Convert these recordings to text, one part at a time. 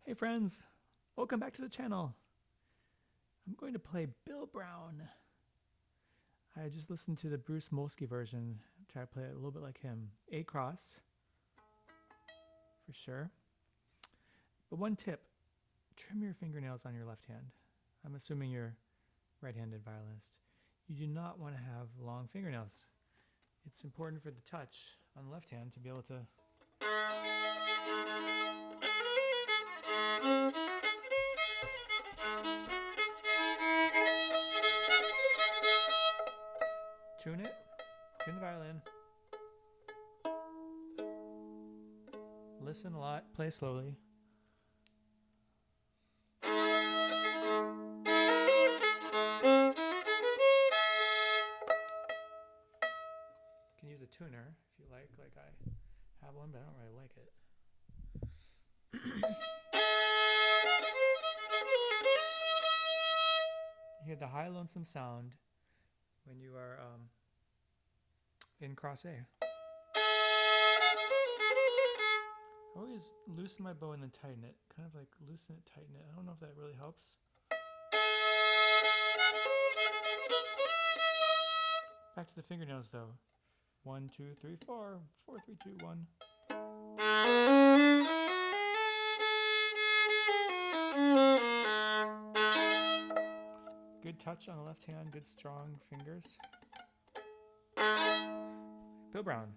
Hey friends, welcome back to the channel. I'm going to play Bill Brown. I just listened to the Bruce Molsky version. Try to play it a little bit like him. A cross, for sure. But one tip, trim your fingernails on your left hand. I'm assuming you're right-handed violinist. You do not want to have long fingernails. It's important for the touch on the left hand to be able to tune it, tune the violin, listen a lot, play slowly. You can use a tuner if you like I have one, but I don't really like it. You hear the high lonesome sound when you are in cross A. I always loosen my bow and then tighten it. Kind of like loosen it, tighten it. I don't know if that really helps. Back to the fingernails though. 1, 2, 3, 4. 4, 3, 2, 1. Good touch on the left hand, good strong fingers. Bill Brown.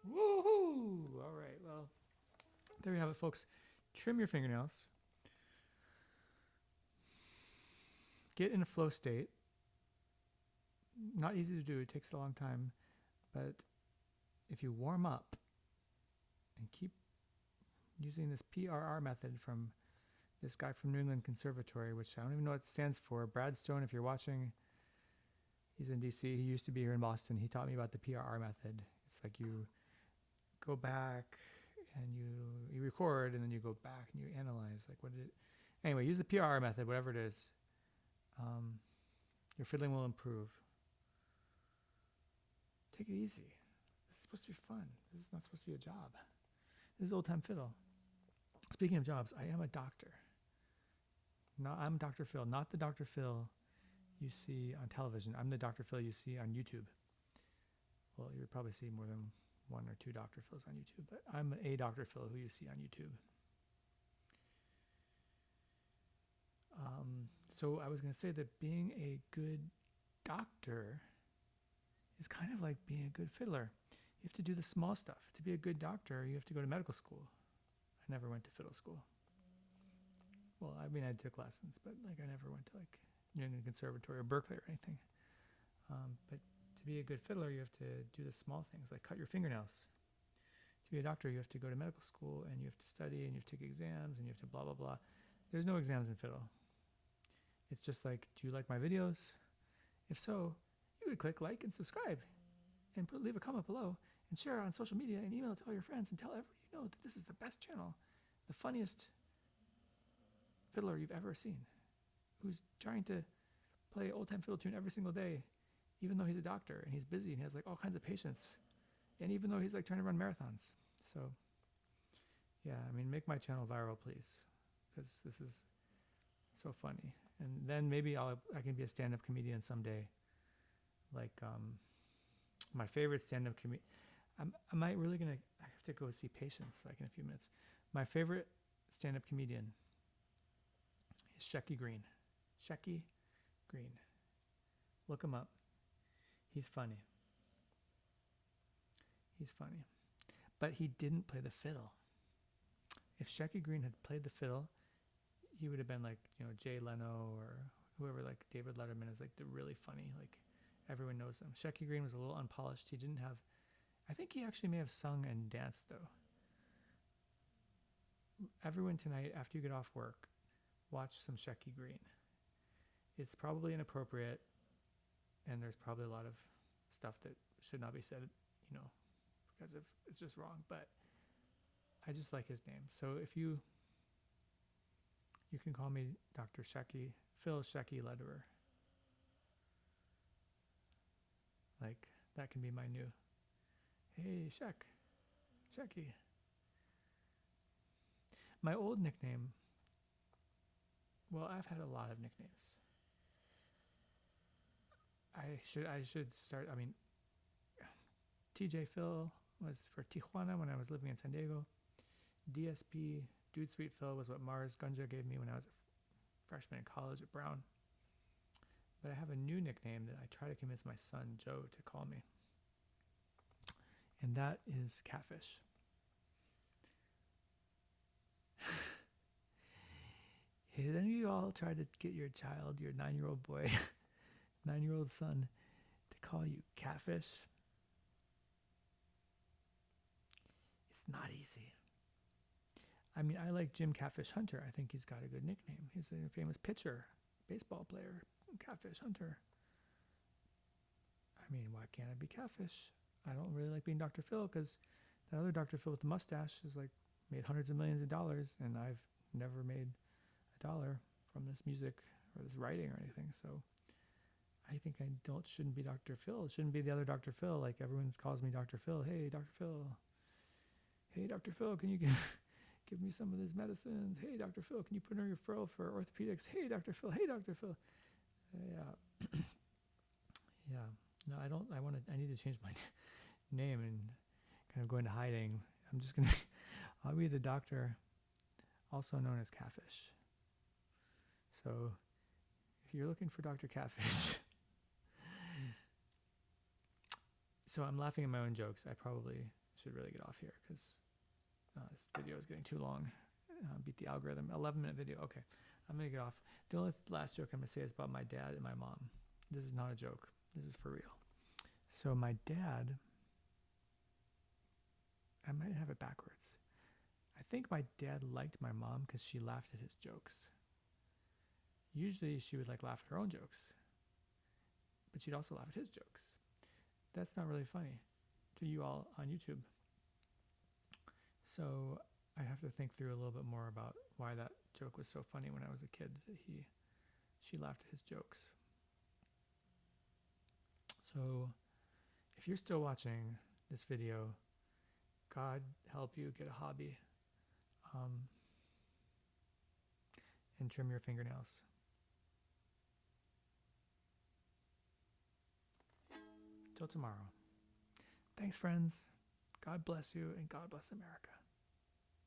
Woohoo! All right, well, there you have it, folks. Trim your fingernails. Get in a flow state. Not easy to do. It takes a long time. But if you warm up and keep using this PRR method from this guy from New England Conservatory, which I don't even know what it stands for. Brad Stone, if you're watching, he's in DC. He used to be here in Boston. He taught me about the PRR method. It's like you go back and you record, and then you go back and you analyze, like, what did it... Anyway, use the PRR method, whatever it is. Your fiddling will improve. Take it easy. This is supposed to be fun. This is not supposed to be a job. This is Old Time Fiddle. Speaking of jobs, I am a doctor. I'm Dr. Phil, not the Dr. Phil you see on television. I'm the Dr. Phil you see on YouTube. Well, you would probably see more than one or two Dr. Phils on YouTube, but I'm a Dr. Phil who you see on YouTube. So I was going to say that being a good doctor is kind of like being a good fiddler. You have to do the small stuff. To be a good doctor, you have to go to medical school. I never went to fiddle school. Well, I mean, I took lessons, but like I never went to like New England Conservatory or Berkeley or anything. But to be a good fiddler, you have to do the small things, like cut your fingernails. To be a doctor, you have to go to medical school, and you have to study, and you have to take exams, and you have to blah, blah, blah. There's no exams in fiddle. It's just like, do you like my videos? If so, you would click like and subscribe, and leave a comment below, and share it on social media, and email it to all your friends, and tell everybody you know that this is the best channel, the funniest fiddler you've ever seen, who's trying to play old time fiddle tune every single day, even though he's a doctor and he's busy and he has like all kinds of patients, and even though he's like trying to run marathons. So yeah, I mean, make my channel viral, please, because this is so funny. And then maybe I can be a stand-up comedian someday. Like my favorite stand-up comedian. I might really gonna. I have to go see Patience like in a few minutes. My favorite stand-up comedian is Shecky Green. Shecky Green. Look him up. He's funny. He's funny. But he didn't play the fiddle. If Shecky Green had played the fiddle, he would have been like, you know, Jay Leno or whoever, like David Letterman is like the really funny, like everyone knows him. Shecky Green was a little unpolished. He didn't have, I think he actually may have sung and danced though. Everyone tonight, after you get off work, watch some Shecky Green. It's probably inappropriate, and there's probably a lot of stuff that should not be said, you know, because of it's just wrong. But I just like his name. So if you can call me Dr. Shecky, Phil Shecky Lederer. Like that can be my new. Hey, Shecky. My old nickname. Well, I've had a lot of nicknames. I should start. I mean, TJ Phil was for Tijuana when I was living in San Diego. DSP, Dude Sweet Phil, was what Mars Gunja gave me when I was a freshman in college at Brown. But I have a new nickname that I try to convince my son Joe to call me, and that is Catfish. Has any of you all tried to get your child, your 9-year-old boy, 9-year-old son, to call you Catfish? It's not easy. I mean, I like Jim Catfish Hunter. I think he's got a good nickname. He's a famous pitcher, baseball player, Catfish Hunter. I mean, why can't I be Catfish? I don't really like being Dr. Phil because that other Dr. Phil with the mustache is like made hundreds of millions of dollars, and I've never made a dollar from this music or this writing or anything. So I think I shouldn't be Dr. Phil. It shouldn't be the other Dr. Phil. Like everyone calls me Dr. Phil. Hey, Dr. Phil. Hey, Dr. Phil, can you give me some of these medicines? Hey, Dr. Phil, can you put in your referral for orthopedics? Hey, Dr. Phil. Hey, Dr. Phil. Yeah. Yeah. No, I don't. I need to change my name and kind of go into hiding. I'm just going to, I'll be the doctor, also known as Catfish. So if you're looking for Dr. Catfish, so I'm laughing at my own jokes. I probably should really get off here because this video is getting too long. Beat the algorithm. 11-minute video. Okay, I'm going to get off. The only last joke I'm going to say is about my dad and my mom. This is not a joke. This is for real. So my dad, I might have it backwards. I think my dad liked my mom because she laughed at his jokes. Usually she would like laugh at her own jokes, but she'd also laugh at his jokes. That's not really funny to you all on YouTube. So I have to think through a little bit more about why that joke was so funny when I was a kid. She laughed at his jokes. So if you're still watching this video, God help you get a hobby and trim your fingernails. Till tomorrow. Thanks, friends. God bless you, and God bless America.